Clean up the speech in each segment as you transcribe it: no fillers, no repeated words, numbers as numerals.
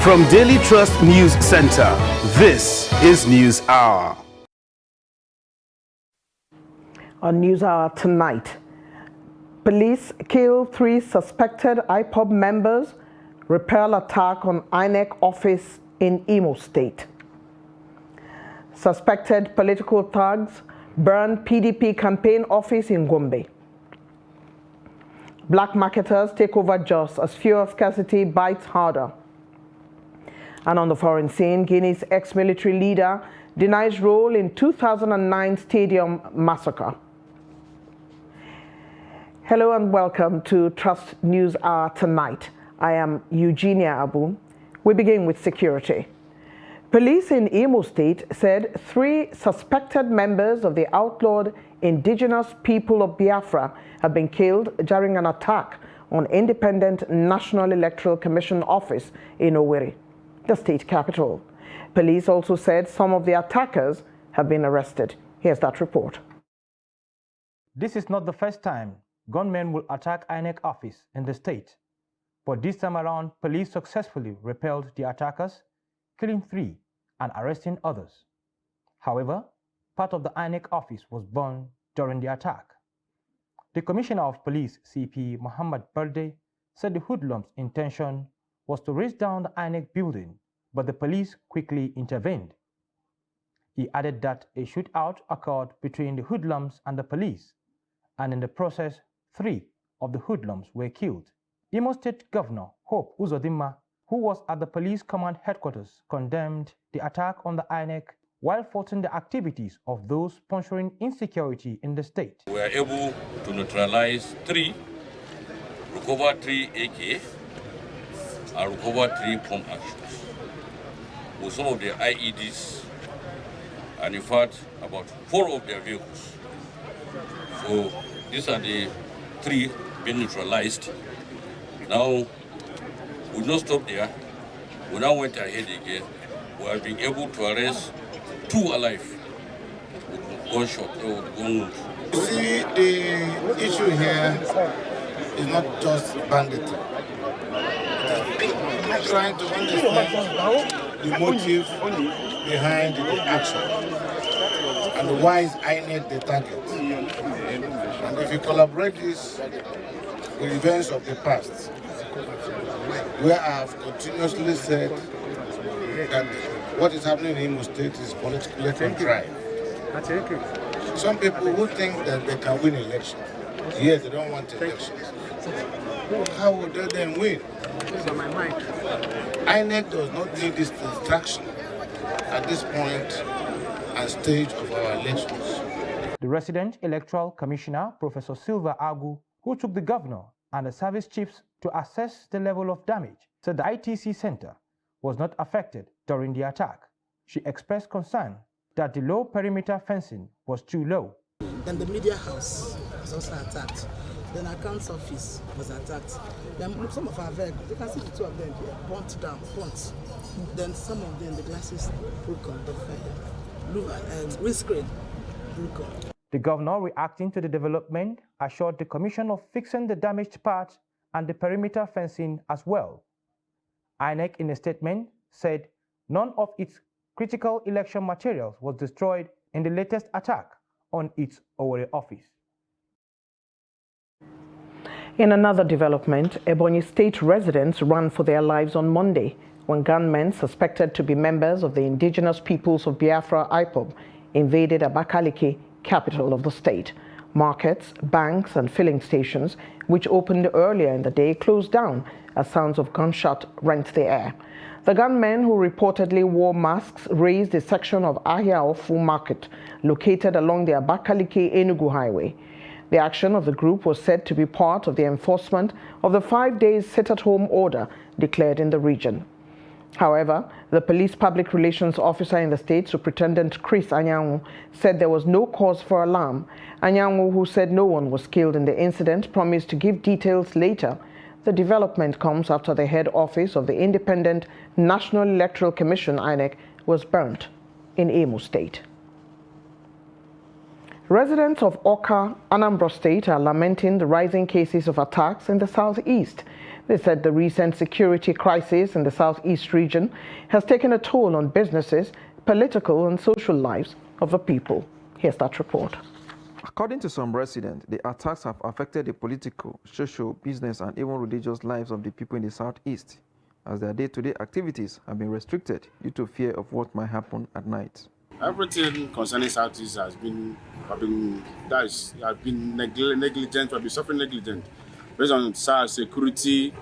From Daily Trust News Center, this is News Hour. On News Hour tonight, police kill 3 suspected IPOB members, repel attack on INEC office in Imo State. Suspected political thugs burn PDP campaign office in Gombe. Black marketers take over Jos as fuel scarcity bites harder. And on the foreign scene, Guinea's ex-military leader denies role in 2009 stadium massacre. Hello and welcome to Trust News Hour tonight. I am Eugenia Abu. We begin with security. Police in Imo State said 3 suspected members of the outlawed indigenous people of Biafra have been killed during an attack on Independent National Electoral Commission office in Owerri, the state capital. Police also said some of the attackers have been arrested. Here's that report. This is not the first time gunmen will attack INEC office in the state, but this time around, police successfully repelled the attackers, killing 3 and arresting others. However, part of the INEC office was burned during the attack. The Commissioner of Police, CP Muhammad Berde, said the hoodlums' intention was to raise down the INEC building, but the police quickly intervened. He added that a shootout occurred between the hoodlums and the police, and in the process, 3 of the hoodlums were killed. Imo State Governor Hope Uzodinma, who was at the police command headquarters, condemned the attack on the INEC while faulting the activities of those sponsoring insecurity in the state. We are able to neutralize 3, recover 3 AK, and recover 3 pump actions with some of their IEDs, and in fact about 4 of their vehicles. So these are the 3 being neutralized. Now we don't stop there. We now went ahead again. We have been able to arrest 2 alive with gunshot or gun wounds. You see, the issue here is not just banditry. Trying to understand the motive behind the action and why is INEC the target. And if you collaborate this with events of the past, where I have continuously said that what is happening in Imo State is politically contrived. Some people who think that they can win elections, yet they don't want elections. How would they then win? INEC does not need this distraction at this point and stage of our elections. The resident electoral commissioner, Professor Silva Agu, who took the governor and the service chiefs to assess the level of damage, said the ITC center was not affected during the attack. She expressed concern that the low perimeter fencing was too low. Then the media house was also attacked. Then accounts office was attacked. Then some of our vehicles, you can see the 2 of them here, burnt down, burnt. Then some of them, the glasses broke on the windscreen broke on. The governor, reacting to the development, assured the commission of fixing the damaged parts and the perimeter fencing as well. INEC, in a statement, said none of its critical election materials was destroyed in the latest attack on its Owerri office. In another development, Ebonyi State residents ran for their lives on Monday when gunmen suspected to be members of the indigenous peoples of Biafra IPOB invaded Abakaliki, capital of the state. Markets, banks and filling stations, which opened earlier in the day, closed down as sounds of gunshot rent the air. The gunmen, who reportedly wore masks, raised a section of Ahia Ofu Market located along the Abakaliki-Enugu highway. The action of the group was said to be part of the enforcement of the 5-day sit-at-home order declared in the region. However, the police public relations officer in the state, Superintendent Chris Anyanwu, said there was no cause for alarm. Anyanwu, who said no one was killed in the incident, promised to give details later. The development comes after the head office of the Independent National Electoral Commission, INEC, was burnt in Imo State. Residents of Oka, Anambra State, are lamenting the rising cases of attacks in the southeast. They said the recent security crisis in the southeast region has taken a toll on businesses, political and social lives of the people. Here's that report. According to some residents, the attacks have affected the political, social, business and even religious lives of the people in the southeast, as their day-to-day activities have been restricted due to fear of what might happen at night. Everything concerning Southeast has been negligent, have been suffering negligent based on security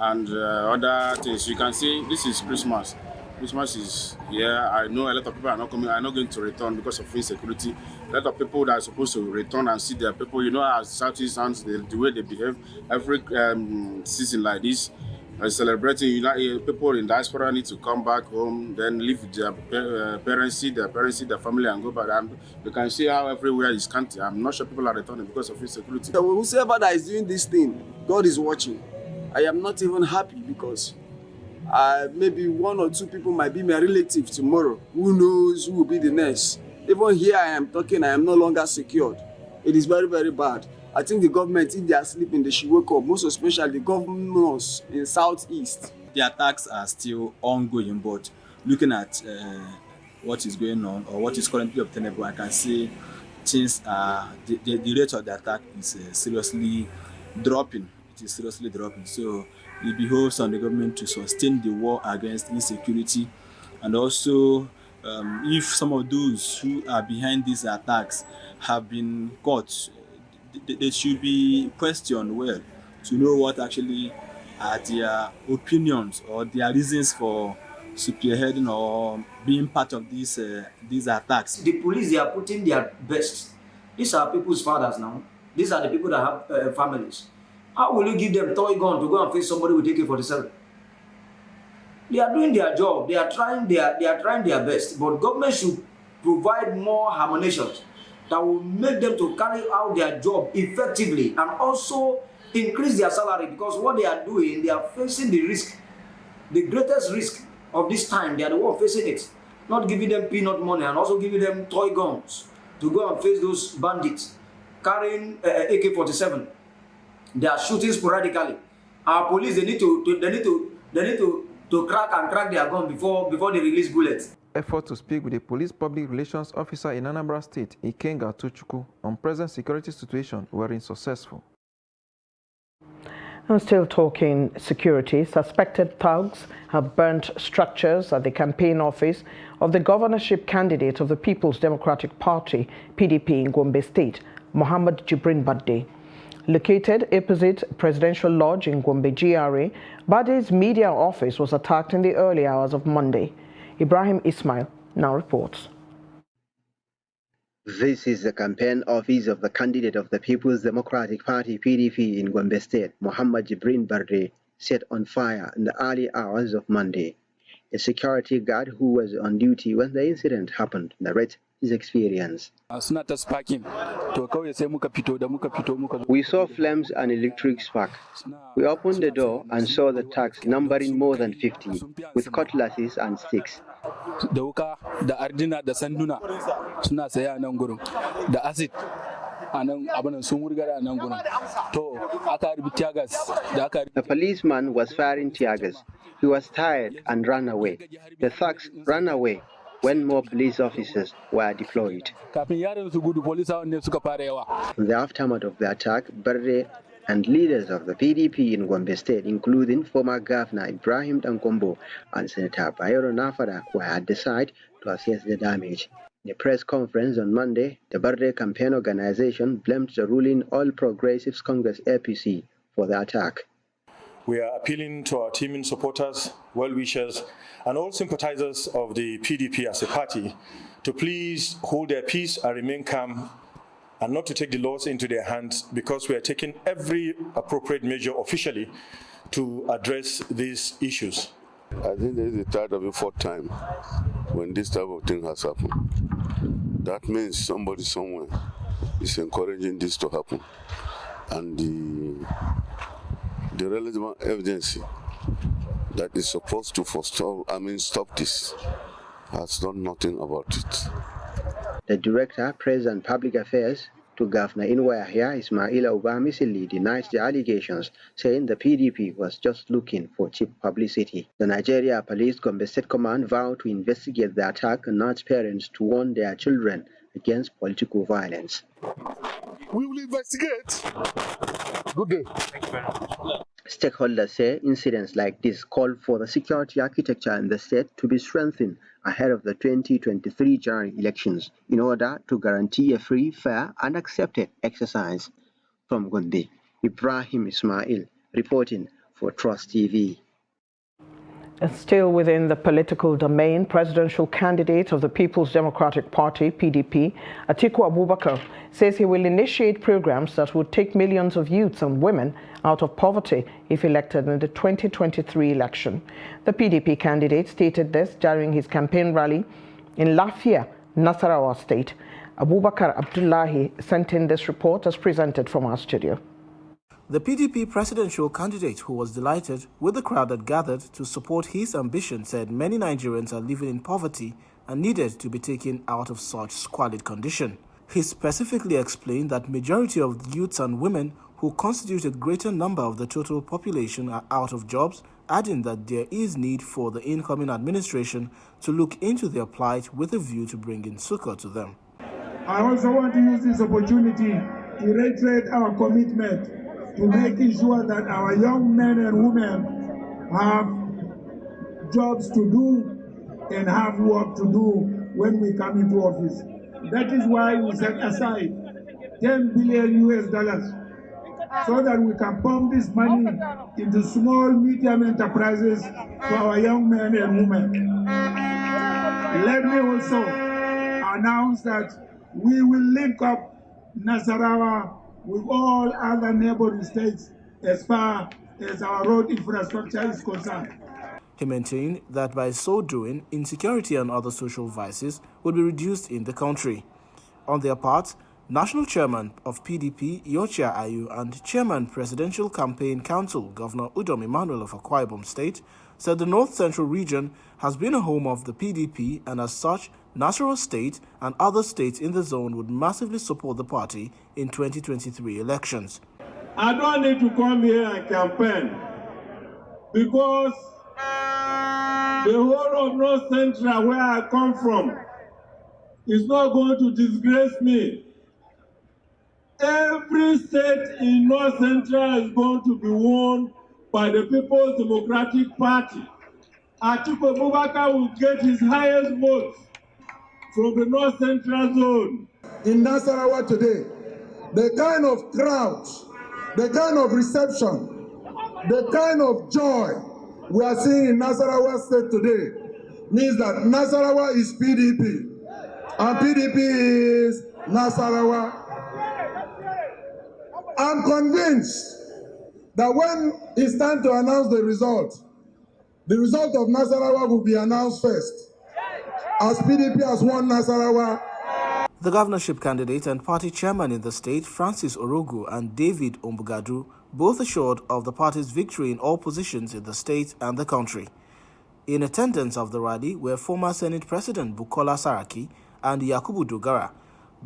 and other things. You can see this is Christmas. Christmas is here. I know a lot of people are not coming, are not going to return because of insecurity. A lot of people that are supposed to return and see their people, you know, as Southeast sounds, the way they behave every season like this. Celebrating, people in diaspora need to come back home, then live with their parents, see their family, and go back. And you can see how everywhere is county. I'm not sure people are returning because of insecurity. So whoever that is doing this thing, God is watching. I am not even happy because maybe one or two people might be my relative tomorrow. Who knows who will be the next? Even here I am talking, I am no longer secured. It is very, very bad. I think the government, if they are sleeping, they should wake up, most especially the governors in Southeast. The attacks are still ongoing, but looking at what is going on or what is currently obtainable, I can say things are, the rate of the attack is seriously dropping. It is seriously dropping. So it behoves on the government to sustain the war against insecurity, and also if some of those who are behind these attacks have been caught, they should be questioned well to know what actually are their opinions or their reasons for spearheading or being part of these attacks. The police, they are putting their best. These are people's fathers now. These are the people that have families. How will you give them toy gun to go and face somebody with AK-47? They are doing their job. They are trying their best. But government should provide more harmonizations that will make them to carry out their job effectively and also increase their salary, because what they are doing, they are facing the risk, the greatest risk of this time. They are the one facing it, not giving them peanut money and also giving them toy guns to go and face those bandits carrying AK-47. They are shooting sporadically. Our police, they need to crack their gun before they release bullets. Effort to speak with the police public relations officer in Anambra State, Ikenga Tochukwu, on present security situation were unsuccessful. I'm still talking security. Suspected thugs have burnt structures at the campaign office of the governorship candidate of the People's Democratic Party, PDP, in Gombe State, Muhammad Jibrin Badde. Located opposite Presidential Lodge in Gombe GRA, Badde's media office was attacked in the early hours of Monday. Ibrahim Ismail now reports. This is the campaign office of the candidate of the People's Democratic Party PDP in Gombe State, Muhammad Jibrin Badde, set on fire in the early hours of Monday. A security guard who was on duty when the incident happened narrates his experience. We saw flames and electric spark. We opened the door and saw the thugs numbering more than 50 with cutlasses and sticks. The policeman was firing tear gas. He was tired and ran away. The thugs ran away when more police officers were deployed. In the aftermath of the attack, Badde and leaders of the PDP in Gombe State, including former Governor Ibrahim Dankombo and Senator Bayero Nafada, were at the site to assess the damage. In a press conference on Monday, the Badde campaign organization blamed the ruling All Progressives Congress APC for the attack. We are appealing to our teaming supporters, well-wishers, and all sympathizers of the PDP as a party to please hold their peace and remain calm and not to take the laws into their hands, because we are taking every appropriate measure officially to address these issues. I think there is a third or a fourth time when this type of thing has happened. That means somebody somewhere is encouraging this to happen. And the relevant evidence that is supposed to stop this has done nothing about it. The Director, Press and Public Affairs, to Governor Inwa Yahya, Ismail Obamisili denies the allegations, saying the PDP was just looking for cheap publicity. The Nigeria Police Gombe State Command vowed to investigate the attack and urge parents to warn their children against political violence. We will investigate. Good day. Thank you very much. Stakeholders say incidents like this call for the security architecture in the state to be strengthened ahead of the 2023 general elections in order to guarantee a free, fair, and accepted exercise. From Gombe, Ibrahim Ismail reporting for Trust TV. Still within the political domain, presidential candidate of the People's Democratic Party, PDP, Atiku Abubakar, says he will initiate programs that would take millions of youths and women out of poverty if elected in the 2023 election. The PDP candidate stated this during his campaign rally in Lafia, Nasarawa State. Abubakar Abdullahi sent in this report as presented from our studio. The PDP presidential candidate, who was delighted with the crowd that gathered to support his ambition, said many Nigerians are living in poverty and needed to be taken out of such squalid condition. He specifically explained that majority of youths and women who constitute a greater number of the total population are out of jobs, adding that there is need for the incoming administration to look into their plight with a view to bringing succor to them. I also want to use this opportunity to reiterate our commitment to making sure that our young men and women have jobs to do and have work to do when we come into office. That is why we set aside $10 billion so that we can pump this money into small, medium enterprises for our young men and women. Let me also announce that we will link up Nasarawa with all other neighboring states as far as our road infrastructure is concerned. He maintained that by so doing, insecurity and other social vices would be reduced in the country. On their part, National Chairman of PDP, Yochia Ayu, and Chairman Presidential Campaign Council, Governor Udom Emmanuel of Akwa Ibom State, said the North Central region has been a home of the PDP, and as such, Nasarawa State and other states in the zone would massively support the party in 2023 elections. I don't need to come here and campaign because the whole of North Central, where I come from, is not going to disgrace me. Every state in North Central is going to be won by the People's Democratic Party. Atiku Abubakar will get his highest votes from the North Central zone. In Nasarawa today, the kind of crowd, the kind of reception, the kind of joy we are seeing in Nasarawa State today means that Nasarawa is PDP and PDP is Nasarawa. I'm convinced that when it's time to announce the result of Nasarawa will be announced first, as PDP has won Nasarawa. The governorship candidate and party chairman in the state, Francis Orogu, and David Ombugadu, both assured of the party's victory in all positions in the state and the country. In attendance of the rally were former Senate President Bukola Saraki and Yakubu Dogara,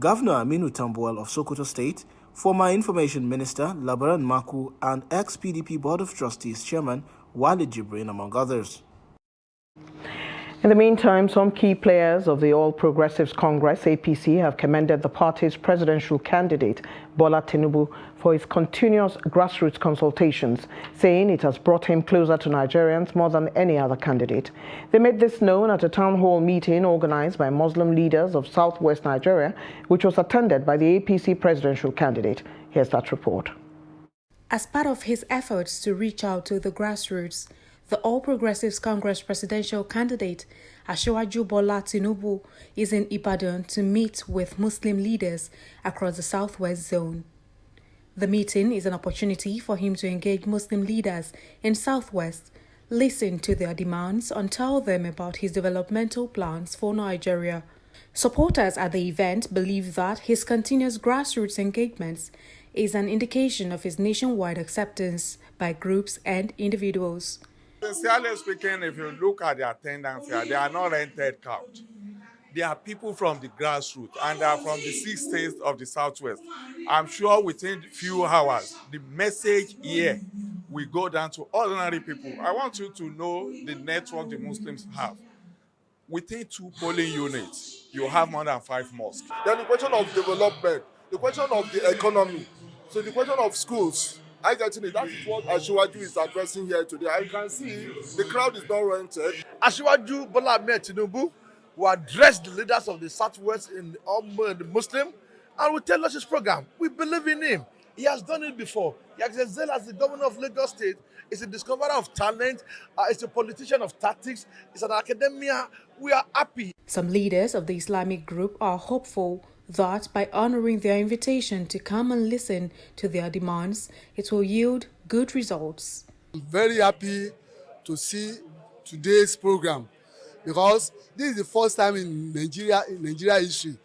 Governor Aminu Tambuwal of Sokoto State, former Information Minister Labaran Maku, and ex-PDP Board of Trustees Chairman Walid Jibrin, among others. In the meantime, some key players of the All Progressives Congress, APC, have commended the party's presidential candidate, Bola Tinubu, for his continuous grassroots consultations, saying it has brought him closer to Nigerians more than any other candidate. They made this known at a town hall meeting organized by Muslim leaders of southwest Nigeria, which was attended by the APC presidential candidate. Here's that report. As part of his efforts to reach out to the grassroots, the All Progressives Congress presidential candidate, Asiwaju Bola Tinubu, is in Ibadan to meet with Muslim leaders across the southwest zone. The meeting is an opportunity for him to engage Muslim leaders in southwest, listen to their demands, and tell them about his developmental plans for Nigeria. Supporters at the event believe that his continuous grassroots engagements is an indication of his nationwide acceptance by groups and individuals. Sincerely speaking, if you look at the attendance here, they are not rented couch. They are people from the grassroots, and they are from the 6 states of the Southwest. I'm sure within a few hours, the message here will go down to ordinary people. I want you to know the network the Muslims have. Within 2 polling units, you have more than 5 mosques. Then the question of development, the question of the economy, so the question of schools. I get it. That is what Asiwaju is addressing here today. I can see the crowd is not rented. Asiwaju Bola Ahmed Tinubu will address the leaders of the Southwest in the Muslim and will tell us his program. We believe in him. He has done it before. He has excelled as the governor of Lagos State. He's a discoverer of talent. He's a politician of tactics. He's an academia. We are happy. Some leaders of the Islamic group are hopeful that by honoring their invitation to come and listen to their demands, it will yield good results. I'm very happy to see today's program because this is the first time in Nigeria history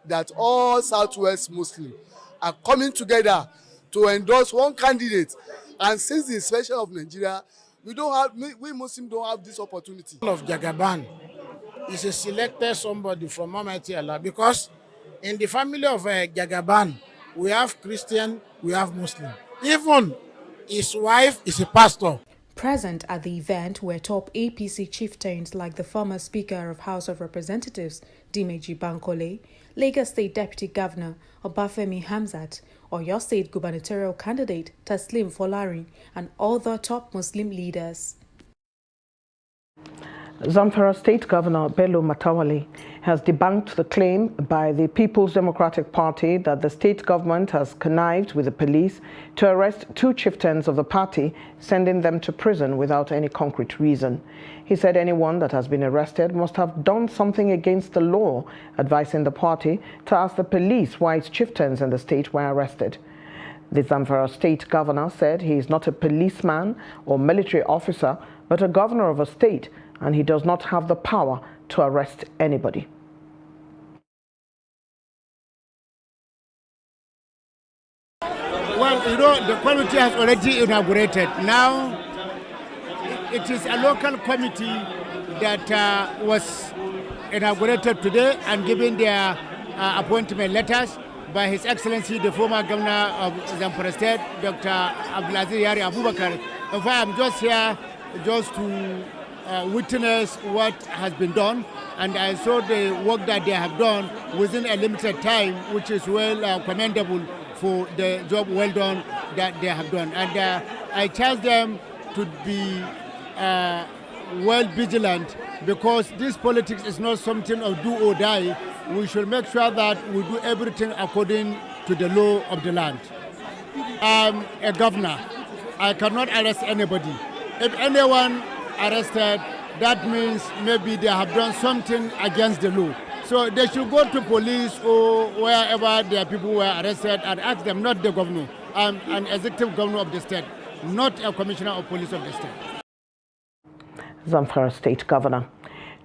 that all Southwest Muslims are coming together to endorse one candidate. And since the inspection of Nigeria, we Muslims don't have this opportunity. Of Jagaban is a selected somebody from Almighty Allah, because in the family of Jagaban, we have Christian, we have Muslim. Even his wife is a pastor. Present at the event were top APC chieftains like the former Speaker of House of Representatives, Dimeji Bankole, Lagos State Deputy Governor Obafemi Hamzat, Oyo State gubernatorial candidate Taslim Folarin, and other top Muslim leaders. Zamfara State Governor Bello Matawalle has debunked the claim by the People's Democratic Party that the state government has connived with the police to arrest 2 chieftains of the party, sending them to prison without any concrete reason. He said anyone that has been arrested must have done something against the law, advising the party to ask the police why its chieftains in the state were arrested. The Zamfara State Governor said he is not a policeman or military officer, but a governor of a state, and he does not have the power to arrest anybody. Well, you know, the committee has already inaugurated. Now, it is a local committee that was inaugurated today and given their appointment letters by His Excellency, the former Governor of Zamfara State, Dr. Abdulaziz Yari Abubakar. In fact, I'm just here just to witness what has been done, and I saw the work that they have done within a limited time, which is well commendable for the job well done that they have done. And I charge them to be well vigilant, because this politics is not something of do or die. We should make sure that we do everything according to the law of the land. I'm a governor. I cannot arrest anybody. If anyone arrested, that means maybe they have done something against the law. So they should go to police or wherever their people were arrested and ask them, not the governor. I'm an executive governor of the state, not a commissioner of police of the state. Zamfara State Governor.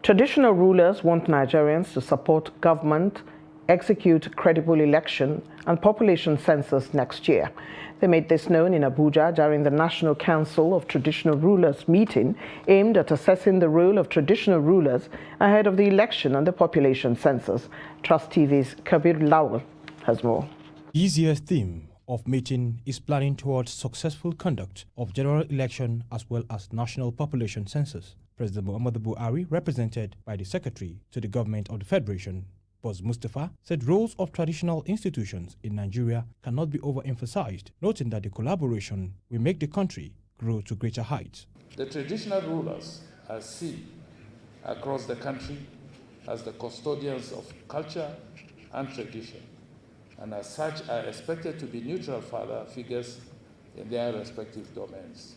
Traditional rulers want Nigerians to support government, execute credible election and population census next year. They made this known in Abuja during the National Council of Traditional Rulers meeting aimed at assessing the role of traditional rulers ahead of the election and the population census. Trust TV's Kabir Lawal has more. This year's theme of meeting is planning towards successful conduct of general election as well as national population census. President Muhammadu Buhari, represented by the Secretary to the Government of the Federation, Boz Mustafa, said roles of traditional institutions in Nigeria cannot be overemphasized, noting that the collaboration will make the country grow to greater heights. The traditional rulers are seen across the country as the custodians of culture and tradition, and as such are expected to be neutral father figures in their respective domains.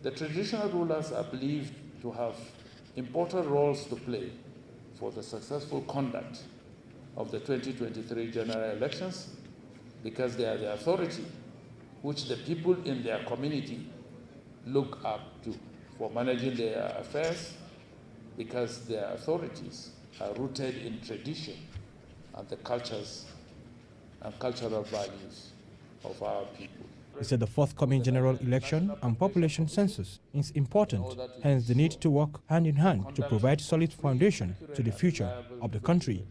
The traditional rulers are believed to have important roles to play for the successful conduct of the 2023 general elections, because they are the authority which the people in their community look up to for managing their affairs, because their authorities are rooted in tradition and the cultures and cultural values of our people. He said the forthcoming general election and population census is important, hence the need to work hand in hand to provide solid foundation to the future of the country.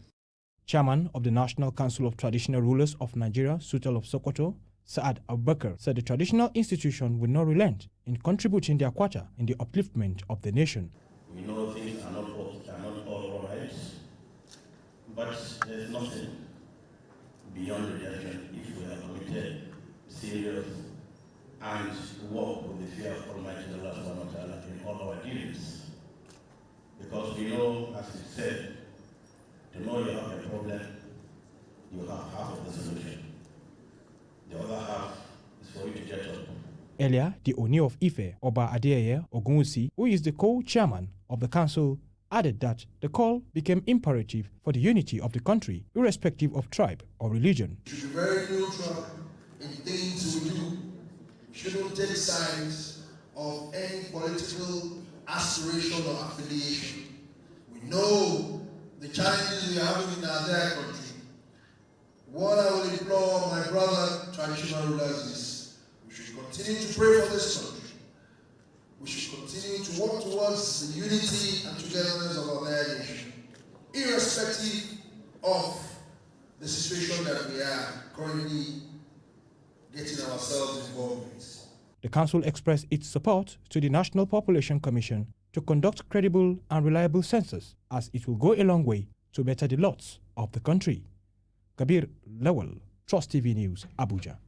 Chairman of the National Council of Traditional Rulers of Nigeria, Sultan of Sokoto, Saad Abubakar, said the traditional institution will not relent in contributing their quota in the upliftment of the nation. We know things are not all right, but there's nothing beyond redemption if we are committed, serious, and work with the fear of Almighty Allah subhanahu wa ta'ala in all our dealings. Because we know, as it said, to know you have a problem, you have half of the solution. The other half is for you to get up. Earlier, the Oni of Ife, Oba Adeyeye Ogunwusi, who is the co-chairman of the council, added that the call became imperative for the unity of the country, irrespective of tribe or religion. We should be very neutral in things we do. We shouldn't take sides of any political aspiration or affiliation. We know the challenges we are having in our dear country. What I will implore my brother traditional rulers is we should continue to pray for this country. We should continue to work towards the unity and togetherness of our nation, irrespective of the situation that we are currently getting ourselves involved with. The council expressed its support to the National Population Commission to conduct credible and reliable census, as it will go a long way to better the lots of the country. Kabir Lawal, Trust TV News, Abuja.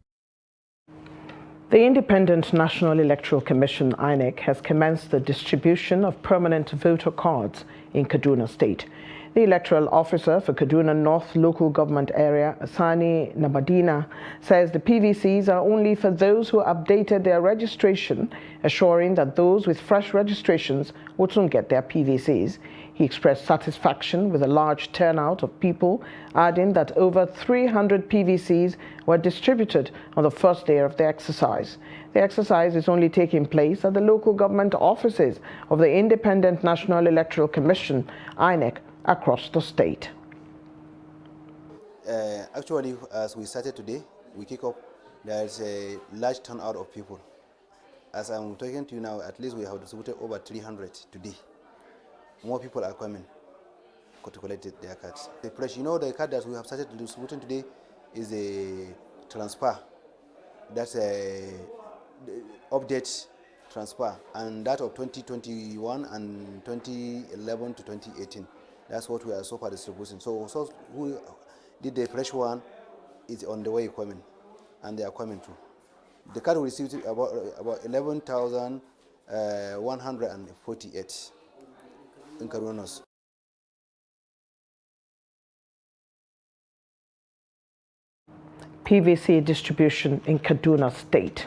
The Independent National Electoral Commission, INEC, has commenced the distribution of permanent voter cards in Kaduna State. The electoral officer for Kaduna North Local Government Area, Sani Nabadina, says the PVCs are only for those who updated their registration, assuring that those with fresh registrations would soon get their PVCs. He expressed satisfaction with a large turnout of people, adding that over 300 PVCs were distributed on the first day of the exercise. The exercise is only taking place at the local government offices of the Independent National Electoral Commission, INEC, across the state. Actually, as we started today, we kick off, there is a large turnout of people. As I'm talking to you now, at least we have distributed over 300 today. More people are coming to collect their cards. The press, the card that we have started distributing today is a transfer. That's a update transfer, and that of 2021 and 2011 to 2018. That's what we are so far distributing. So who did the fresh one is on the way coming, and they are coming too. The card we received about 11,148 in Kaduna. PVC distribution in Kaduna State.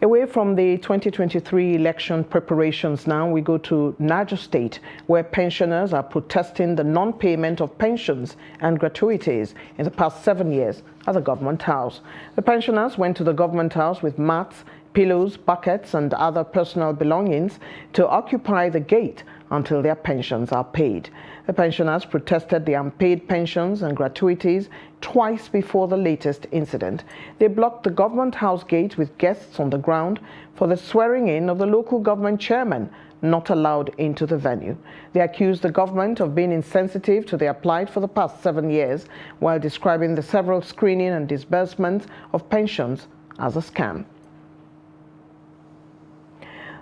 Away from the 2023 election preparations now, we go to Niger State, where pensioners are protesting the non-payment of pensions and gratuities in the past 7 years at the government house. The pensioners went to the government house with mats, pillows, buckets and other personal belongings to occupy the gate until their pensions are paid. The pensioners protested the unpaid pensions and gratuities twice before the latest incident. They blocked the government house gate with guests on the ground for the swearing in of the local government chairman, not allowed into the venue. They accused the government of being insensitive to their plight for the past 7 years, while describing the several screening and disbursements of pensions as a scam.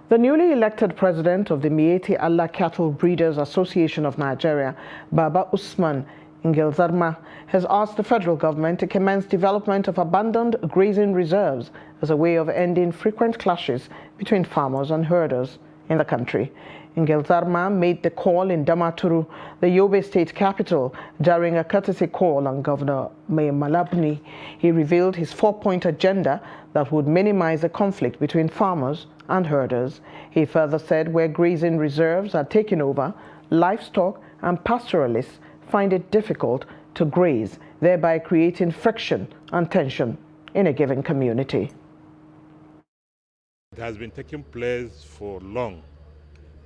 The newly elected president of the Miyetti Allah Cattle Breeders Association of Nigeria, Baba Usman Ngilzarma, has asked the federal government to commence development of abandoned grazing reserves as a way of ending frequent clashes between farmers and herders in the country. Ngilzarma made the call in Damaturu, the Yobe state capital, during a courtesy call on Governor Mai Malabuni. He revealed his 4-point agenda that would minimize the conflict between farmers and herders. He further said where grazing reserves are taken over, livestock and pastoralists find it difficult to graze, thereby creating friction and tension in a given community. It has been taking place for long,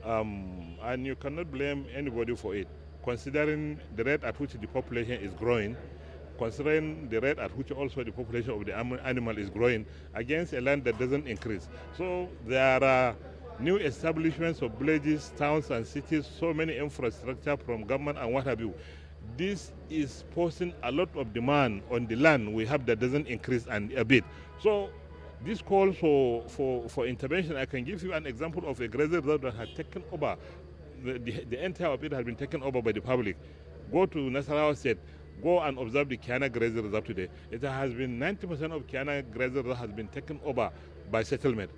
and you cannot blame anybody for it, considering the rate at which the population is growing considering the rate at which also the population of the animal is growing, against a land that doesn't increase. So there are new establishments of villages, towns and cities, so many infrastructure from government and what have you. This is posing a lot of demand on the land we have that doesn't increase and a bit. So this call for intervention, I can give you an example of a grazer reserve that had taken over, the entire of it has been taken over by the public. Go to Nasarawa State, go and observe the Kiana grazer reserve today. It has been 90% of Kiana grazer reserve has been taken over by settlement.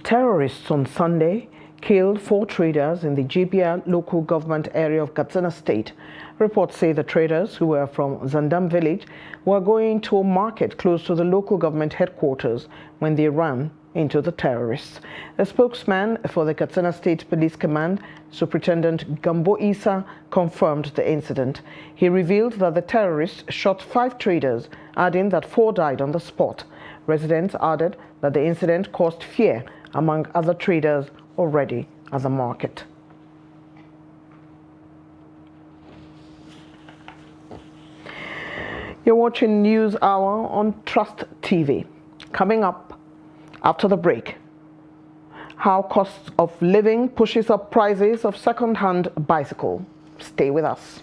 Terrorists on Sunday killed 4 traders in the Jibia local government area of Katsina State. Reports say the traders, who were from Zandam village, were going to a market close to the local government headquarters when they ran into the terrorists. A spokesman for the Katsina State Police Command, Superintendent Gambo Isa, confirmed the incident. He revealed that the terrorists shot 5 traders, adding that 4 died on the spot. Residents added that the incident caused fear among other traders already at the market. You're watching News Hour on Trust TV. Coming up after the break, how cost of living pushes up prices of second-hand bicycle. Stay with us.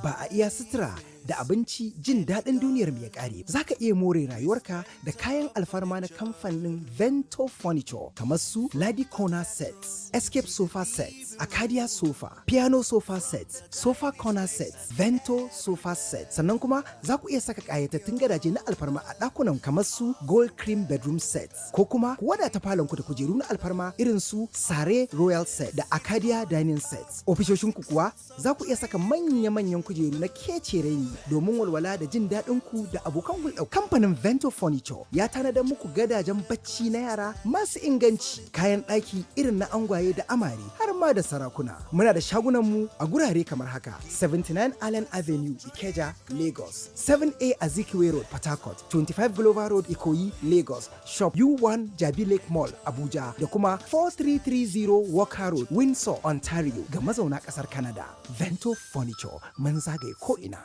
Ba a iya sutura da abinci jin daɗin duniyar mai ƙare. Za ka iya more rayuwarka da kayan alfarma na kamfanin Vento Furniture kamar su Ladi Corner Sets, Escape Sofa Sets, Acadia Sofa, Piano Sofa Sets, Sofa Corner Sets, Vento Sofa Sets. Sannan kuma za ku iya saka ƙayatattun gadaje na alfarma a ɗakunan kamar su Gold Cream Bedroom Sets ko kuma ku wadata falon ku da kujeru na alfarma irin su Sare Royal Set da Acadia Dining Sets. Ofishoshin ku kuwa za ku iya saka manya-manyan kujeru na kece raini domin walwala da jin daɗin ku da abokan hulɗa. Kamfanin Vento Furniture ya tanadar muku gadajen bacci na yara masu inganci, kayan ɗaki irin na angwaye da amare har ma da sarakuna. Muna da shagunan mu a gurare kamar haka: 79 Allen Avenue, Ikeja, Lagos; 7A Azikiwe Road, Port Harcourt; 25 Glover Road, Ikoyi, Lagos; Shop U1 Jabi Lake Mall, Abuja; da kuma 4330 Walker Road, Windsor, Ontario ga mazauna ƙasar Canada. Vento Furniture, mun zagaye ko'ina.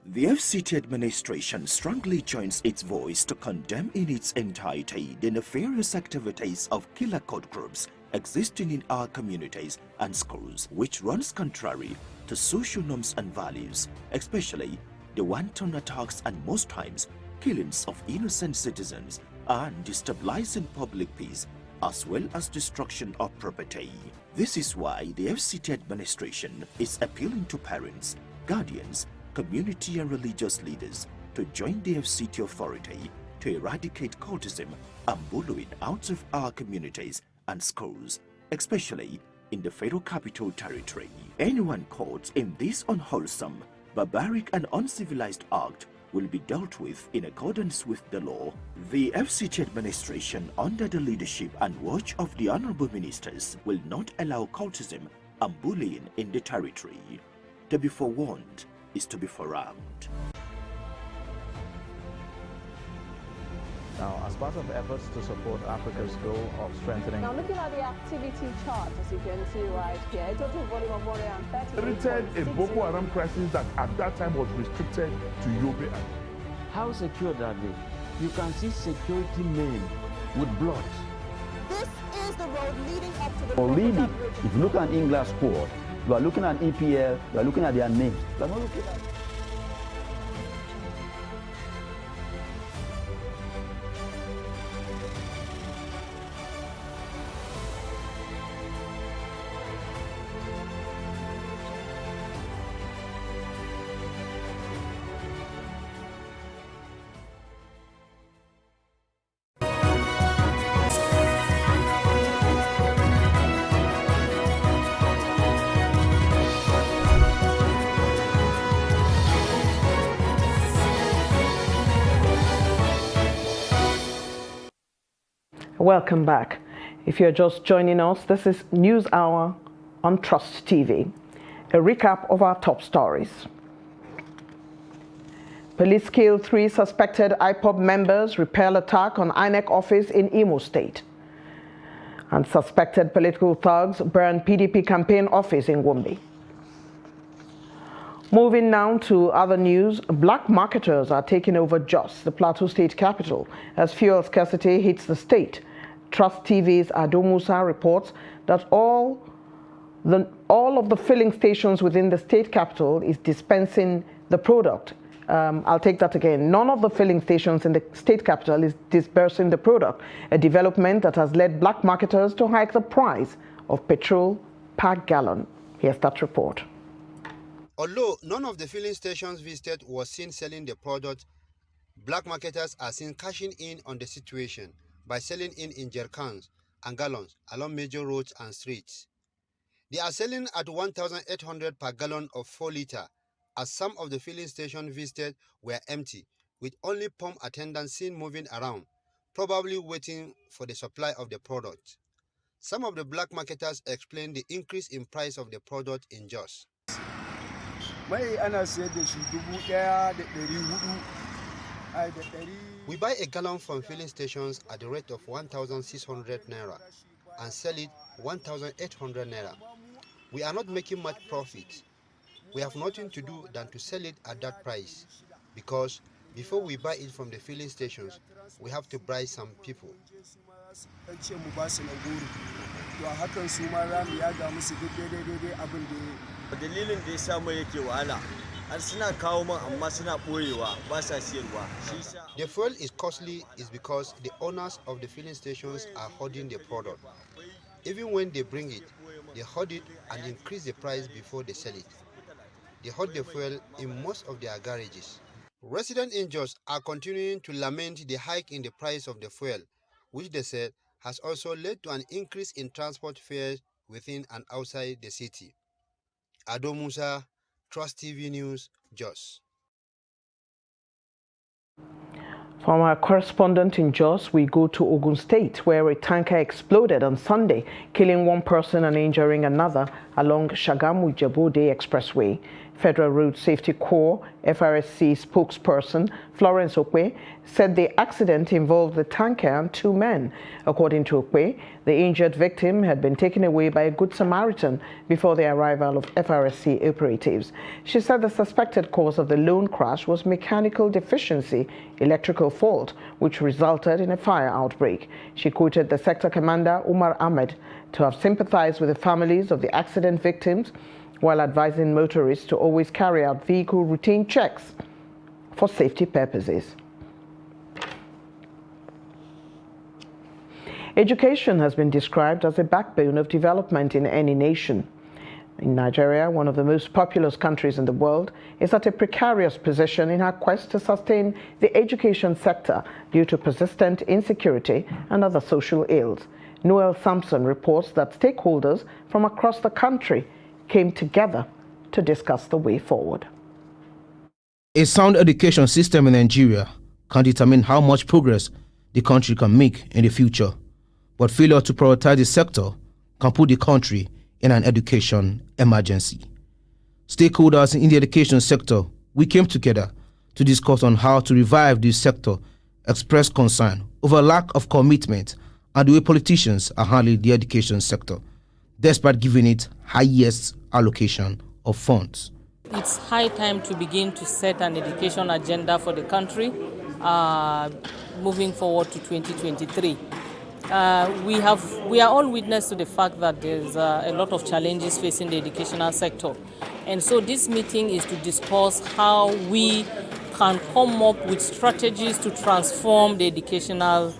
The FCT administration strongly joins its voice to condemn in its entirety the nefarious activities of killer code groups existing in our communities and schools, which runs contrary to social norms and values, especially the wanton attacks and most times killings of innocent citizens and destabilizing public peace, as well as destruction of property. This is why the FCT administration is appealing to parents, guardians, community and religious leaders to join the FCT authority to eradicate cultism and bullying out of our communities and schools, especially in the Federal Capital Territory. Anyone caught in this unwholesome, barbaric and uncivilized act will be dealt with in accordance with the law. The FCT administration, under the leadership and watch of the Honorable Ministers, will not allow cultism and bullying in the territory. To be forewarned is to be forearmed. Now, as part of efforts to support Africa's goal of strengthening... Now, looking at the activity chart, as you can see right here, a total volume of 130... Created a Boko Haram crisis that at that time was restricted to Yobe. How secure are they? You can see security men with blood. This is the road leading up to the... Already, if you look at English squad, you are looking at EPL, you are looking at their names. You are not looking at... Welcome back. If you're just joining us, this is News Hour on Trust TV. A recap of our top stories. Police kill 3 suspected IPOB members, repel attack on INEC office in Imo State. And suspected political thugs burned PDP campaign office in Gombe. Moving now to other news, black marketers are taking over Jos, the Plateau State capital, as fuel scarcity hits the state. Trust TV's Ado Musa reports that all of the filling stations within the state capital is dispensing the product. I'll take that again. None of the filling stations in the state capital is dispersing the product, a development that has led black marketers to hike the price of petrol per gallon. Here's that report. Although none of the filling stations visited was seen selling the product, black marketers are seen cashing in on the situation by selling in jerrycans and gallons along major roads and streets. They are selling at 1,800 per gallon of 4 litre, as some of the filling stations visited were empty, with only pump attendants seen moving around, probably waiting for the supply of the product. Some of the black marketers explain the increase in price of the product in Jos. We buy a gallon from filling stations at the rate of 1,600 naira and sell it 1,800 naira. We are not making much profit. We have nothing to do than to sell it at that price, because before we buy it from the filling stations, we have to bribe some people. The fuel is costly is because the owners of the filling stations are hoarding the product. Even when they bring it, they hoard it and increase the price before they sell it. They hoard the fuel in most of their garages. Residents in Jos are continuing to lament the hike in the price of the fuel, which they said has also led to an increase in transport fares within and outside the city. Ado Musa, Trust TV News, Jos. From our correspondent in Jos, we go to Ogun State, where a tanker exploded on Sunday, killing one person and injuring another along Shagamu-Jebode Expressway. Federal Road Safety Corps FRSC spokesperson Florence Okwe said the accident involved the tanker and 2 men. According to Okwe, the injured victim had been taken away by a Good Samaritan before the arrival of FRSC operatives. She said the suspected cause of the lone crash was mechanical deficiency, electrical fault, which resulted in a fire outbreak. She quoted the sector commander, Umar Ahmed, to have sympathized with the families of the accident victims, while advising motorists to always carry out vehicle routine checks for safety purposes. Education has been described as a backbone of development in any nation. In Nigeria, one of the most populous countries in the world, is at a precarious position in her quest to sustain the education sector due to persistent insecurity and other social ills. Noel Sampson reports that stakeholders from across the country came together to discuss the way forward. A sound education system in Nigeria can determine how much progress the country can make in the future, but failure to prioritize the sector can put the country in an education emergency. Stakeholders in the education sector, we came together to discuss on how to revive this sector, express concern over lack of commitment and the way politicians are handling the education sector, despite giving it highest allocation of funds. It's high time to begin to set an education agenda for the country moving forward to 2023. We are all witness to the fact that there's a lot of challenges facing the educational sector. And so this meeting is to discuss how we can come up with strategies to transform the educational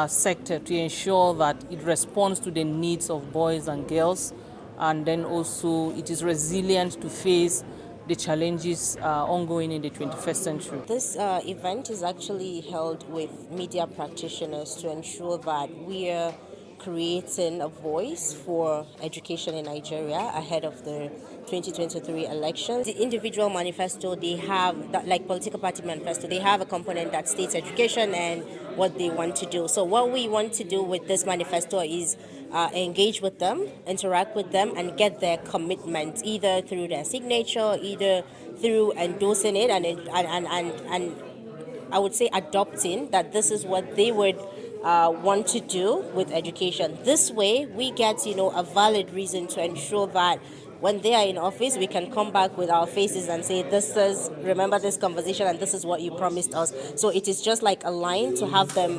sector to ensure that it responds to the needs of boys and girls, and then also it is resilient to face the challenges ongoing in the 21st century. This event is actually held with media practitioners to ensure that we are creating a voice for education in Nigeria ahead of the 2023 elections. The individual manifesto, they have, like political party manifesto, they have a component that states education and what they want to do. So what we want to do with this manifesto is engage with them, interact with them, and get their commitment, either through their signature, either through endorsing it and I would say adopting that this is what they would want to do with education. This way, we get, a valid reason to ensure that when they are in office, we can come back with our faces and say, remember this conversation and this is what you promised us. So it is just like a line to have them,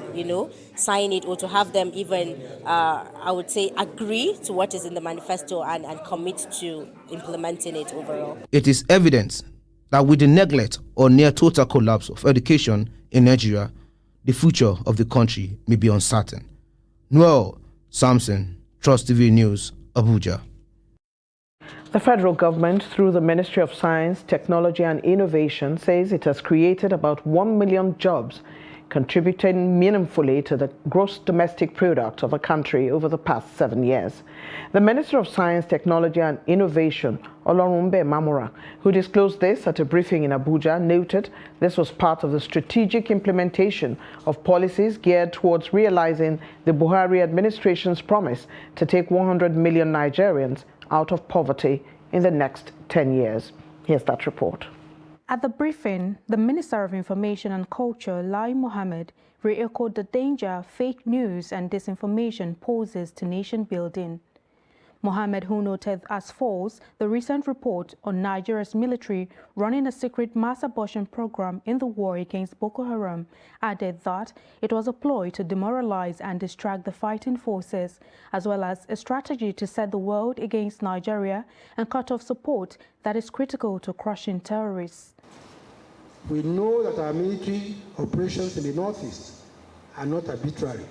sign it, or to have them even, I would say, agree to what is in the manifesto and commit to implementing it overall. It is evident that with the neglect or near total collapse of education in Nigeria, the future of the country may be uncertain. Noel Samson, Trust TV News, Abuja. The federal government, through the Ministry of Science, Technology and Innovation, says it has created about 1 million jobs, contributing meaningfully to the gross domestic product of a country over the past 7 years. The Minister of Science, Technology and Innovation, Olorunbe Mamora, who disclosed this at a briefing in Abuja, noted this was part of the strategic implementation of policies geared towards realizing the Buhari administration's promise to take 100 million Nigerians out of poverty in the next 10 years. Here's that report. At the briefing, the Minister of Information and Culture, Lai Mohammed, re-echoed the danger fake news and disinformation poses to nation building. Mohammed, who noted as false the recent report on Nigeria's military running a secret mass abortion program in the war against Boko Haram, added that it was a ploy to demoralize and distract the fighting forces, as well as a strategy to set the world against Nigeria and cut off support that is critical to crushing terrorists. We know that our military operations in the Northeast are not arbitrary,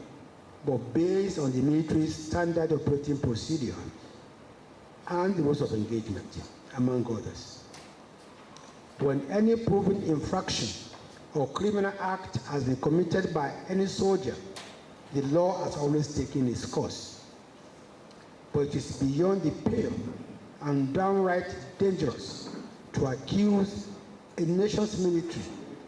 but based on the military's standard operating procedure and the rules of engagement, among others. When any proven infraction or criminal act has been committed by any soldier, the law has always taken its course. But it is beyond the pale and downright dangerous to accuse a nation's military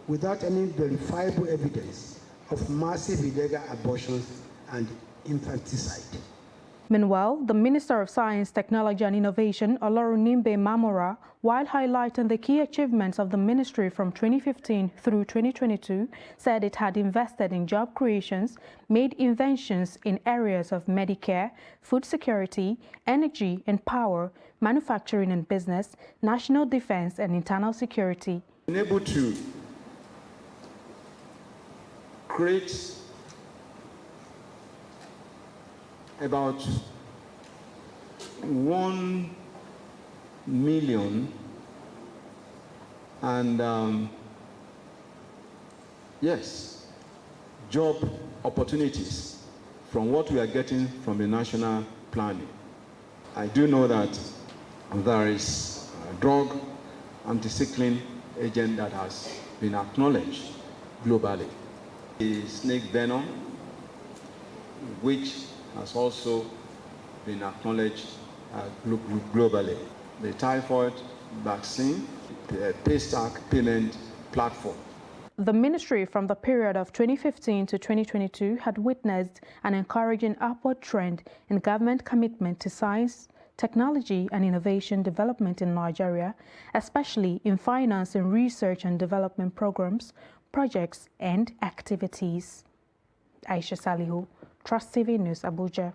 without any verifiable evidence of massive illegal abortions and infanticide. Meanwhile, the Minister of Science, Technology and Innovation, Olorunimbe Mamora, while highlighting the key achievements of the ministry from 2015 through 2022, said it had invested in job creations, made inventions in areas of Medicare, food security, energy and power, manufacturing and business, national defense and internal security. Been able to create about 1 million and yes, job opportunities from what we are getting from the national planning. I do know that there is a drug anti-cycling agent that has been acknowledged globally. The snake venom, which has also been acknowledged globally. The typhoid vaccine, the Paystack payment platform. The ministry from the period of 2015 to 2022 had witnessed an encouraging upward trend in government commitment to science, technology and innovation development in Nigeria, especially in finance and research and development programs, projects and activities. Aisha Salihu, Trust TV News, Abuja.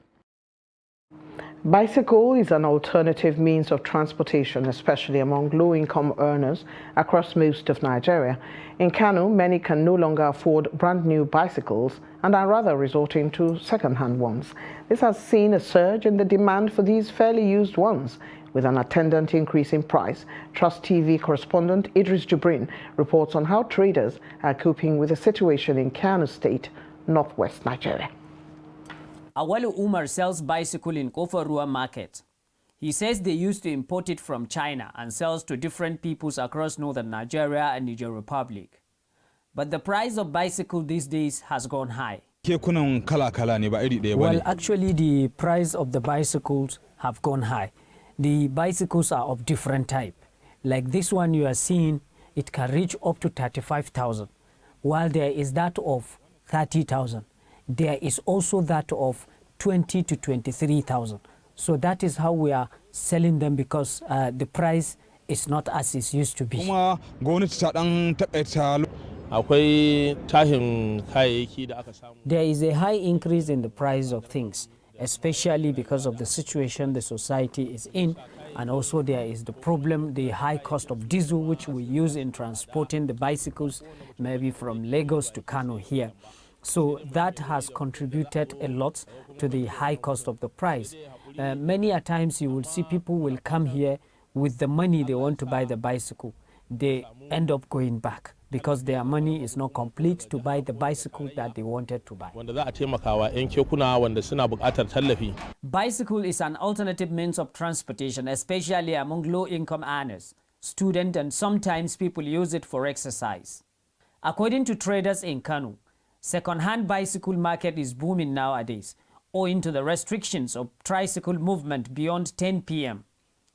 Bicycle is an alternative means of transportation, especially among low-income earners across most of Nigeria. In Kano, many can no longer afford brand-new bicycles and are rather resorting to second-hand ones. This has seen a surge in the demand for these fairly used ones, with an attendant increase in price. Trust TV correspondent Idris Jibrin reports on how traders are coping with the situation in Kano State, northwest Nigeria. Awalu Umar sells bicycle in Kofarua market. He says they used to import it from China and sells to different peoples across northern Nigeria and Niger Republic. But the price of bicycle these days has gone high. Well, actually the price of the bicycles have gone high. The bicycles are of different type. Like this one you are seeing, it can reach up to 35,000, while there is that of 30,000. There is also that of 20 to 23,000. So that is how we are selling them, because the price is not as it used to be. There is a high increase in the price of things, especially because of the situation the society is in, and also there is the problem, the high cost of diesel, which we use in transporting the bicycles, maybe from Lagos to Kano here. So that has contributed a lot to the high cost of the price. Many a times you will see people will come here with the money they want to buy the bicycle. They end up going back because their money is not complete to buy the bicycle that they wanted to buy. Bicycle is an alternative means of transportation, especially among low-income earners, students, and sometimes people use it for exercise. According to traders in Kano, second-hand bicycle market is booming nowadays, owing to the restrictions of tricycle movement beyond 10 p.m.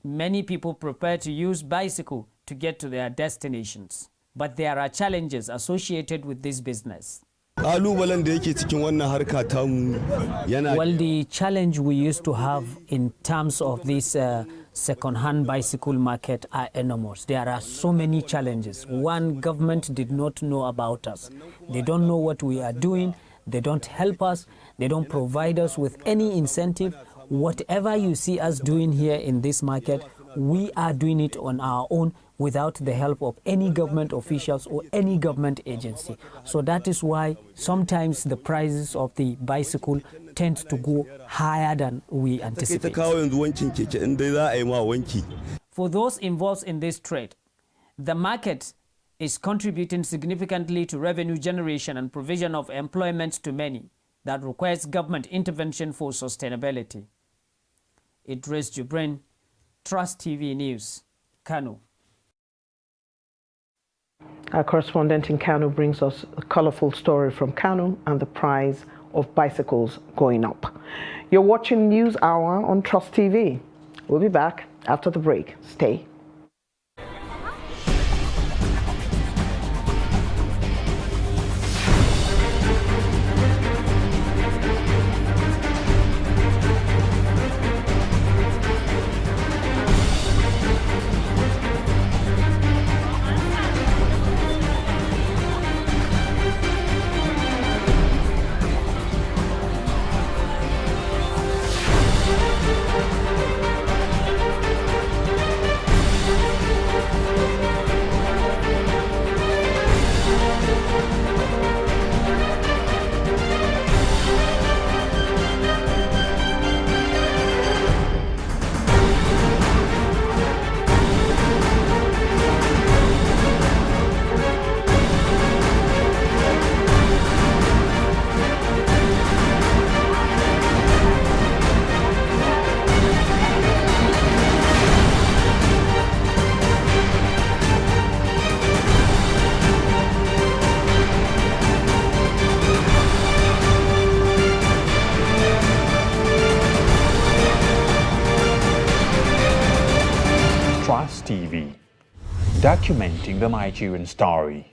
Many people prepare to use bicycle to get to their destinations. But there are challenges associated with this business. Well, the challenge we used to have in terms of this second-hand bicycle market are enormous. There are so many challenges. One, government did not know about us. They don't know what we are doing. They don't help us. They don't provide us with any incentive. Whatever you see us doing here in this market, we are doing it on our own without the help of any government officials or any government agency. So that is why sometimes the prices of the bicycle tend to go higher than we anticipate. For those involved in this trade, the market is contributing significantly to revenue generation and provision of employment to many that requires government intervention for sustainability. Idris Jubrin, Trust TV News, Kano. Our correspondent in Kano brings us a colorful story from Kano and the price of bicycles going up. You're watching News Hour on Trust TV. We'll be back after the break. Stay. Trust TV, documenting the Nigerian story.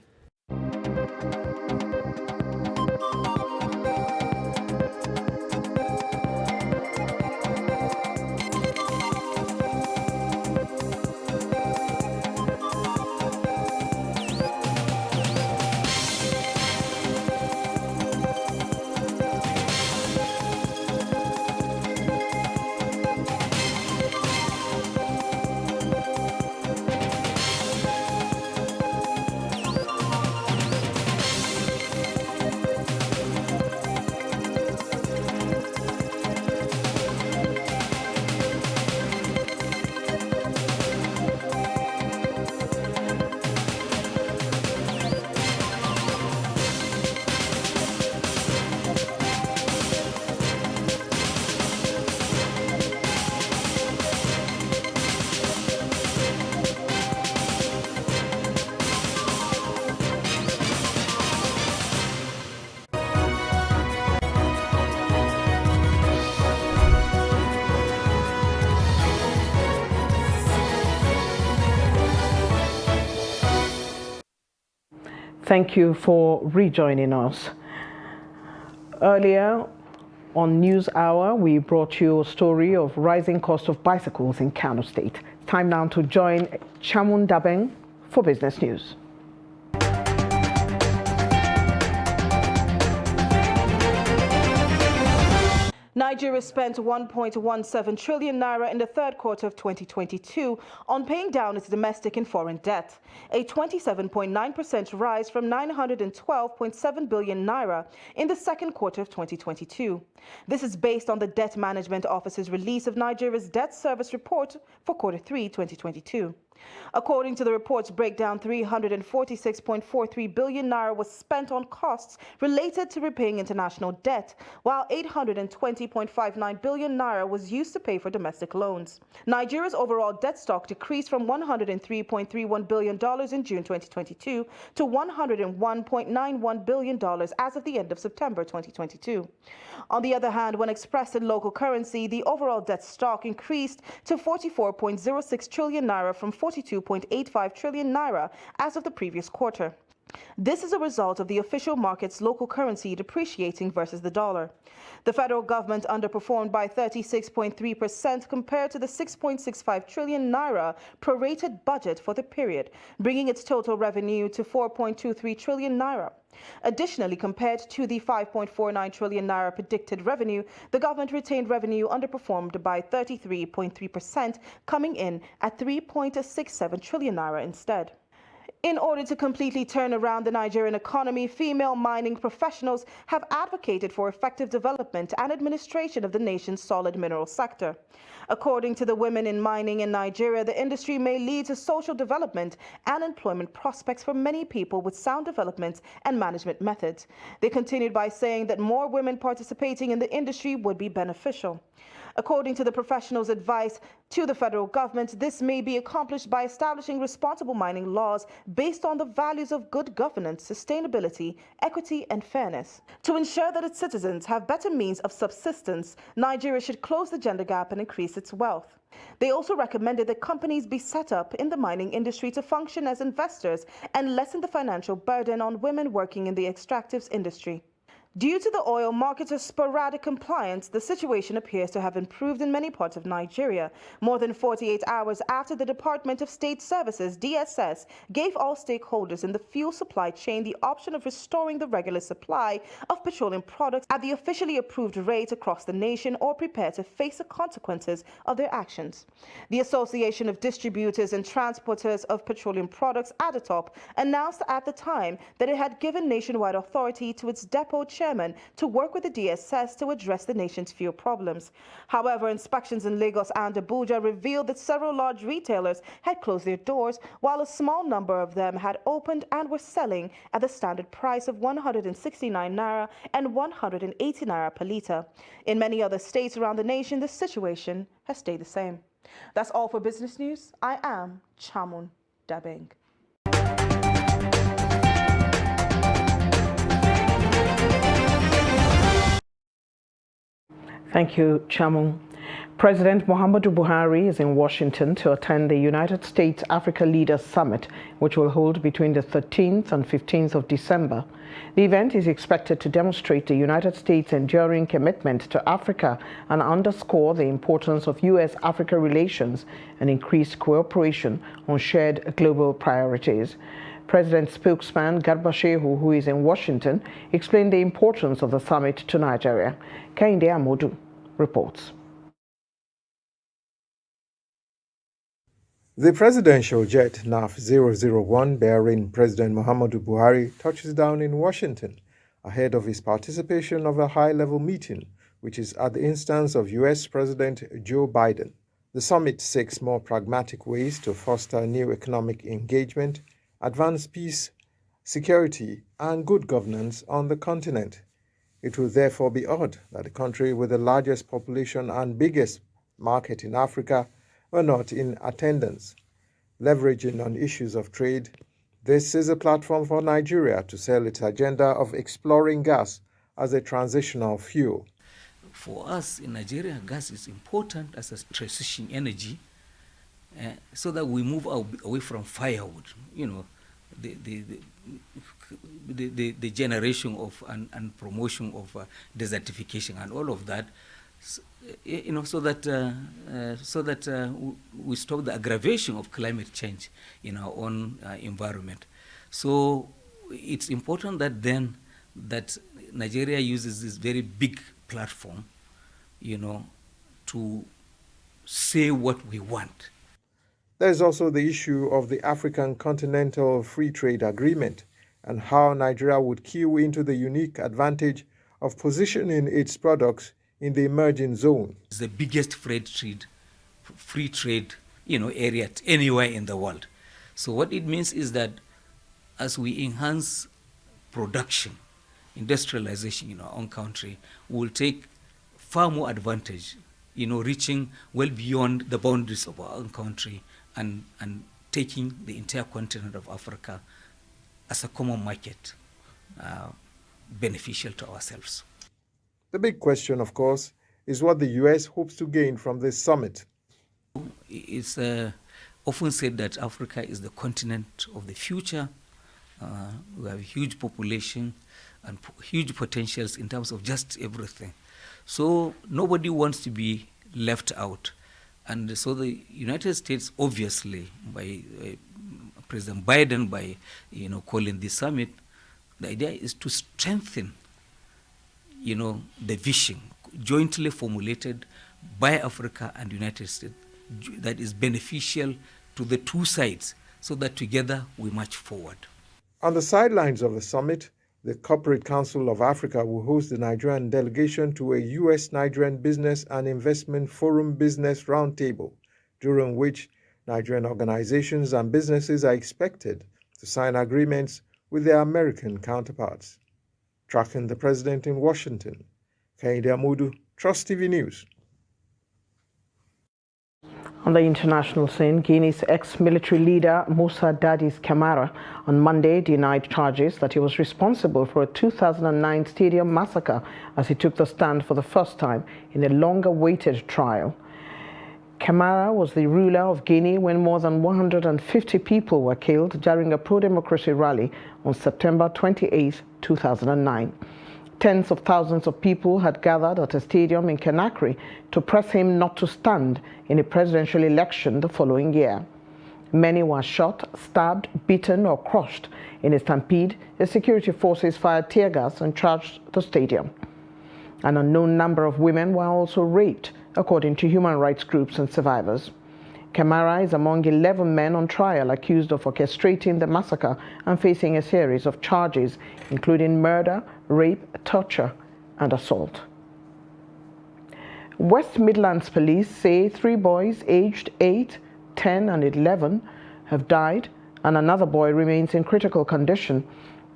Thank you for rejoining us. Earlier on News Hour, we brought you a story of rising cost of bicycles in Kano State. Time now to join Chamun Dabeng for business news. Nigeria spent 1.17 trillion naira in the third quarter of 2022 on paying down its domestic and foreign debt, a 27.9% rise from 912.7 billion naira in the second quarter of 2022. This is based on the Debt Management Office's release of Nigeria's debt service report for quarter 3 2022. According to the report's breakdown, 346.43 billion naira was spent on costs related to repaying international debt, while 820.59 billion naira was used to pay for domestic loans. Nigeria's overall debt stock decreased from $103.31 billion in June 2022 to $101.91 billion as of the end of September 2022. On the other hand, when expressed in local currency, the overall debt stock increased to 44.06 trillion naira from 42.85 trillion naira as of the previous quarter. This is a result of the official market's local currency depreciating versus the dollar. The federal government underperformed by 36.3% compared to the 6.65 trillion naira prorated budget for the period, bringing its total revenue to 4.23 trillion naira. Additionally, compared to the 5.49 trillion naira predicted revenue, the government retained revenue underperformed by 33.3%, coming in at 3.67 trillion naira instead. In order to completely turn around the Nigerian economy, female mining professionals have advocated for effective development and administration of the nation's solid mineral sector. According to the Women in Mining in Nigeria, the industry may lead to social development and employment prospects for many people with sound development and management methods. They continued by saying that more women participating in the industry would be beneficial. According to the professionals' advice to the federal government, this may be accomplished by establishing responsible mining laws based on the values of good governance, sustainability, equity, and fairness. To ensure that its citizens have better means of subsistence, Nigeria should close the gender gap and increase its wealth. They also recommended that companies be set up in the mining industry to function as investors and lessen the financial burden on women working in the extractives industry. Due to the oil market's sporadic compliance, the situation appears to have improved in many parts of Nigeria. More than 48 hours after the Department of State Services, DSS, gave all stakeholders in the fuel supply chain the option of restoring the regular supply of petroleum products at the officially approved rate across the nation or prepare to face the consequences of their actions. The Association of Distributors and Transporters of Petroleum Products, ADITOP, announced at the time that it had given nationwide authority to its depot chairman to work with the DSS to address the nation's fuel problems. However, inspections in Lagos and Abuja revealed that several large retailers had closed their doors, while a small number of them had opened and were selling at the standard price of 169 naira and 180 naira per litre. In many other states around the nation, the situation has stayed the same. That's all for Business News. I am Chamun Dabeng. Thank you, Chamu. President Muhammadu Buhari is in Washington to attend the United States Africa Leaders Summit, which will hold between the 13th and 15th of December. The event is expected to demonstrate the United States' enduring commitment to Africa and underscore the importance of U.S.-Africa relations and increased cooperation on shared global priorities. President spokesman Garba Shehu, who is in Washington, explained the importance of the summit to Nigeria. Kainde Amodu reports. The presidential jet NAF 001 bearing President Muhammadu Buhari touches down in Washington ahead of his participation of a high-level meeting, which is at the instance of U.S. President Joe Biden. The summit seeks more pragmatic ways to foster new economic engagement, advance peace, security, and good governance on the continent. It will therefore be odd that the country with the largest population and biggest market in Africa were not in attendance. Leveraging on issues of trade, this is a platform for Nigeria to sell its agenda of exploring gas as a transitional fuel. For us in Nigeria, gas is important as a transition energy, so that we move away from firewood, you know, the generation of and promotion of desertification and all of that, you know, so that we stop the aggravation of climate change in our own environment. So it's important that Nigeria uses this very big platform to say what we want. There's also the issue of the African Continental Free Trade Agreement and how Nigeria would cue into the unique advantage of positioning its products in the emerging zone. It's the biggest free trade, area anywhere in the world. So what it means is that as we enhance production, industrialization in our own country, we'll take far more advantage, reaching well beyond the boundaries of our own country and taking the entire continent of Africa as a common market, beneficial to ourselves. The big question, of course, is what the U.S. hopes to gain from this summit. It's often said that Africa is the continent of the future. We have a huge population and huge potentials in terms of just everything. So nobody wants to be left out. And so the United States, obviously, by President Biden, by calling this summit, the idea is to strengthen, the vision jointly formulated by Africa and the United States that is beneficial to the two sides, so that together we march forward. On the sidelines of the summit, the Corporate Council of Africa will host the Nigerian delegation to a U.S.-Nigerian Business and Investment Forum Business Roundtable, during which Nigerian organizations and businesses are expected to sign agreements with their American counterparts. Tracking the president in Washington, Kehinde Amudu, Trust TV News. On the international scene, Guinea's ex-military leader Moussa Dadis Camara on Monday denied charges that he was responsible for a 2009 stadium massacre as he took the stand for the first time in a long-awaited trial. Camara was the ruler of Guinea when more than 150 people were killed during a pro-democracy rally on September 28, 2009. Tens of thousands of people had gathered at a stadium in Conakry to press him not to stand in a presidential election the following year. Many were shot, stabbed, beaten or crushed. In a stampede, the security forces fired tear gas and charged the stadium. An unknown number of women were also raped, according to human rights groups and survivors. Camara is among 11 men on trial accused of orchestrating the massacre and facing a series of charges, including murder, rape, torture, and assault. West Midlands Police say 3 boys aged 8, 10, and 11 have died, and another boy remains in critical condition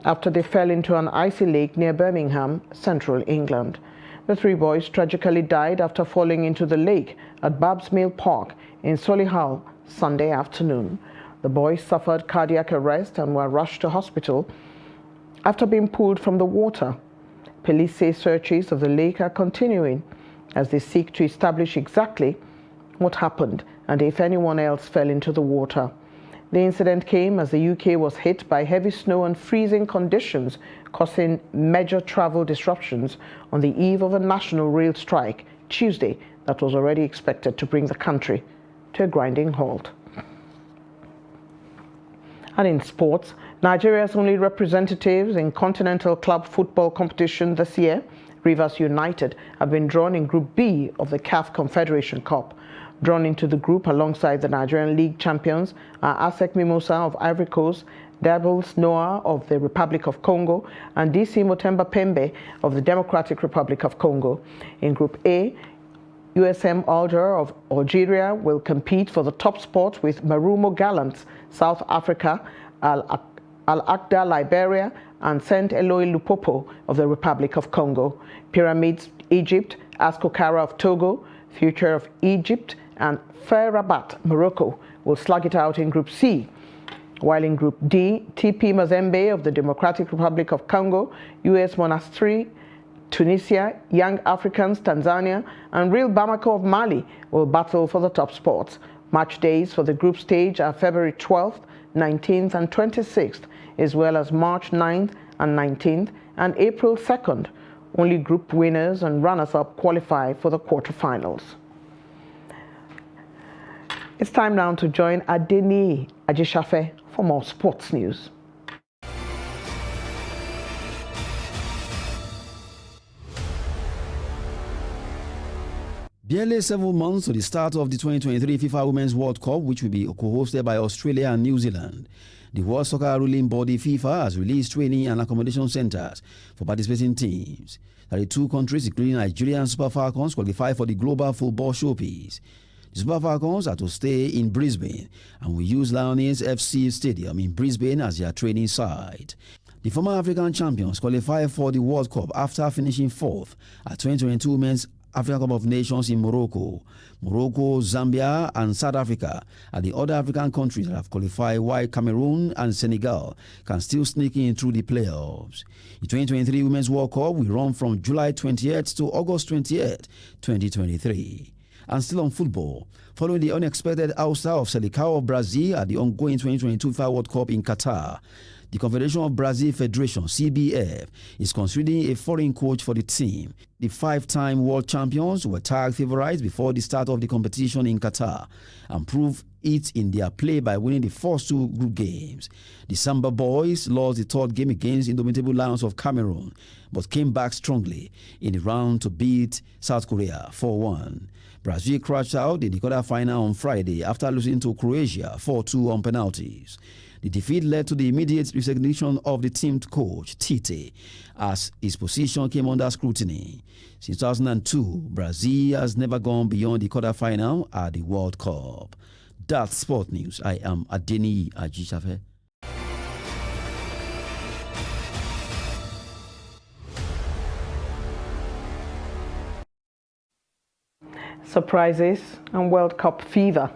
after they fell into an icy lake near Birmingham, central England. The 3 boys tragically died after falling into the lake at Babs Mill Park in Solihull Sunday afternoon. The boys suffered cardiac arrest and were rushed to hospital after being pulled from the water. Police say searches of the lake are continuing as they seek to establish exactly what happened and if anyone else fell into the water. The incident came as the UK was hit by heavy snow and freezing conditions, causing major travel disruptions on the eve of a national rail strike Tuesday that was already expected to bring the country to a grinding halt. And in sports, Nigeria's only representatives in continental club football competition this year, Rivers United, have been drawn in Group B of the CAF Confederation Cup. Drawn into the group alongside the Nigerian League champions are ASEC Mimosa of Ivory Coast, Devils Noah of the Republic of Congo, and DC Motemba Pembe of the Democratic Republic of Congo. In Group A, USM Alger of Algeria will compete for the top spot with Marumo Gallants, South Africa, Al-Aqda, Liberia, and St. Eloi Lupopo of the Republic of Congo. Pyramids, Egypt, Ascokara of Togo, Future of Egypt, and FAR Rabat, Morocco, will slug it out in Group C. While in Group D, TP Mazembe of the Democratic Republic of Congo, US Monastir, Tunisia, Young Africans, Tanzania, and Real Bamako of Mali will battle for the top spots. Match days for the group stage are February 12th, 19th, and 26th, as well as March 9th and 19th, and April 2nd. Only group winners and runners-up qualify for the quarterfinals. It's time now to join Adeni Ajishafe for more sports news. Barely 7 months to the start of the 2023 FIFA Women's World Cup, which will be co-hosted by Australia and New Zealand, the World Soccer ruling body FIFA has released training and accommodation centers for participating teams. 32 countries, including Nigeria and Super Falcons, qualify for the Global Football Showpiece. The Super Falcons are to stay in Brisbane and will use Lioness FC Stadium in Brisbane as their training site. The former African champions qualify for the World Cup after finishing 4th at 2022 Women's African Cup of Nations in Morocco. Morocco, Zambia, and South Africa are the other African countries that have qualified, while Cameroon and Senegal can still sneak in through the playoffs. The 2023 Women's World Cup will run from July 28th to August 28th, 2023. And still on football, following the unexpected ouster of Seleção of Brazil at the ongoing 2022 FIFA World Cup in Qatar, the Confederation of Brazil Federation, CBF, is considering a foreign coach for the team. The 5-time world champions were tagged favorites before the start of the competition in Qatar and proved it in their play by winning the first 2 group games. The Samba Boys lost the 3rd game against Indomitable Lions of Cameroon, but came back strongly in the round to beat South Korea 4-1. Brazil crashed out in the quarter-final on Friday after losing to Croatia 4-2 on penalties. The defeat led to the immediate resignation of the team coach, Tite, as his position came under scrutiny. Since 2002, Brazil has never gone beyond the quarter-final at the World Cup. That's Sport News. I am Adeni Ajisafe. Surprises and World Cup fever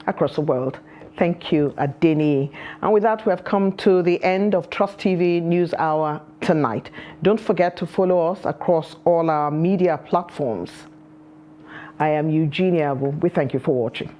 across the world. Thank you, Adeni. And with that, we have come to the end of Trust TV News Hour tonight. Don't forget to follow us across all our media platforms. I am Eugenia Abu. We thank you for watching.